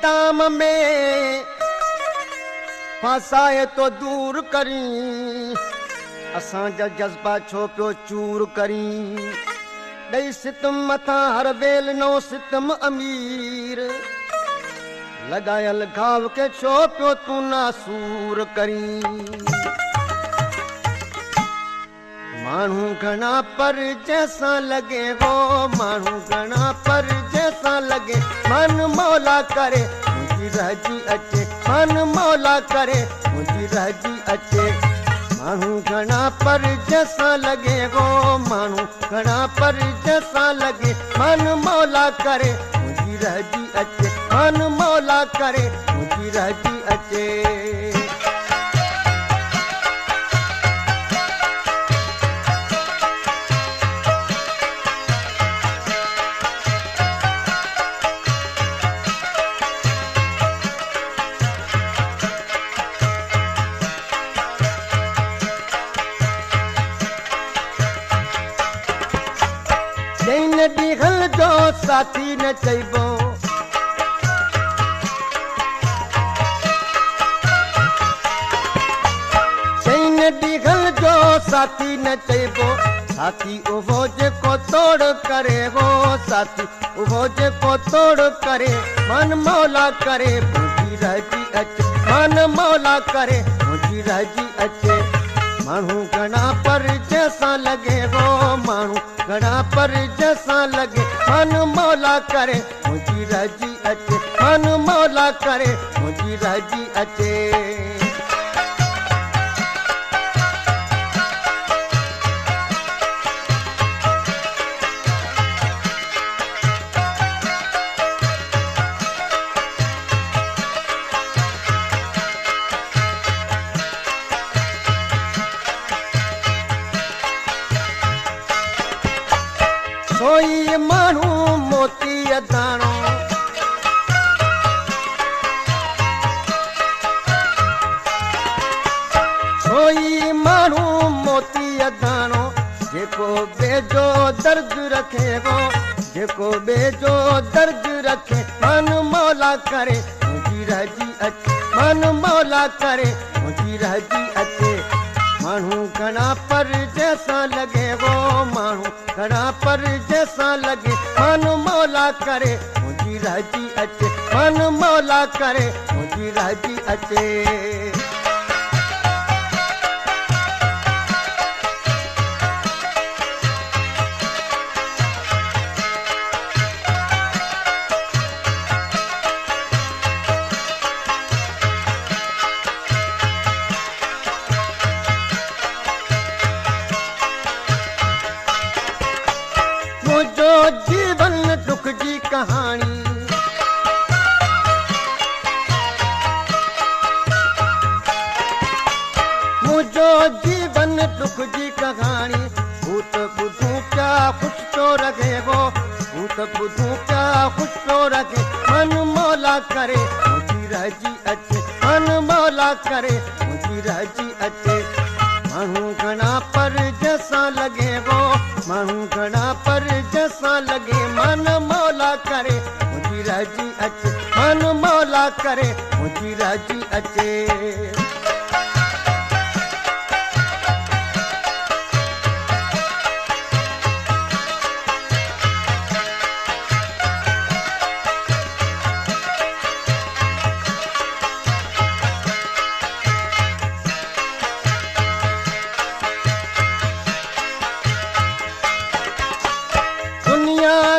दाम में फासाए तो दूर करी असांजा जज्बा छो पियो चूर करी ॾेई सितम मथां हर वेल नो सितम अमीर लॻायल घाव के छो पियो तूं नासूर करी माण्हू घणा पर जैसा लगे वो माण्हू घणा पर जैसा लगे मन मौला करे मुंहिंजी रहजी अचे मन मौला करे मुंहिंजी रहजी अचे माण्हू घणा पर जैसा लगे वो माण्हू घणा पर जैसा लगे मन मौला करे मुंहिंजी रहजी अचे मन मौला करे मुंहिंजी रहजी अचे ॾींहं जो साथी न चइबो चईन ॾींहं जो साथी न चइबो साथी उहो जेको तोड़ करे वो साथी उहो जेको तोड़ करे मन मौला करे मुंहिंजी रहजी अचे मन मौला करे मुंहिंजी रहजी अचे माण्हू घणा पर जैसा लगे वो माण्हू घणा पर जैसा लगे मन मौला करे मुंहिंजी रहजी अचे मन मौला करे मुंहिंजी रहजी अचे सोई माण्हू मोती दाणो सोई माण्हू मोती दाणो जेको बेजो दर्द रखे वो जेको बेजो दर्द रखे मन मौला करे मुंहिंजी रहजी अचे मन मौला करे मुंहिंजी रहजी अचे माण्हू घणा पर जैसा लगे वो माण्हू घणा पर जैसा लगे मन मौला करे मुंहिंजी रहजी अचे मन मौला करे मुंहिंजी रहजी अचे मुझो जीवन दुख जी कहानी मुझो जीवन दुख जी कहानी भूत बुधू क्या खुश तो रखे वो भूत बुधू क्या खुश तो रखे मन मौला करे मुंहिंजी रहजी अचे मन मौला करे मुंहिंजी रहजी अचे माण्हू घणा पर जैसा लगे वो माण्हू घणा पर जैसा लगे मन मौला करे मुंहिंजी रहजी अचे मन मौला करे मुंहिंजी रहजी अचे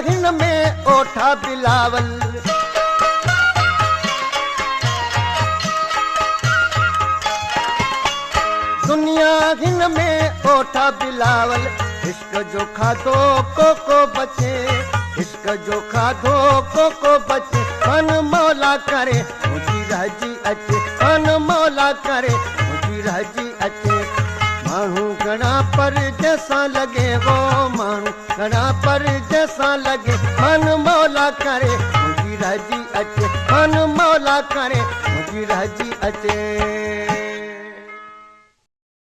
हिन में ओठा बिलावल दुनिया हिन में ओठा बिलावल इश्क जो खाधो को बचे इश्क जो खाधो को बचे मन मौला करे मुंहिंजी रहजी अचे मन मौला करे मुंहिंजी रहजी अचे माण्हू घणा पर जैसा लगे वो माण्हू घणा पर जैसा लगे मन मौला करे मुंहिंजी रहजी अचे मन मौला करे मुंहिंजी रहजी अचे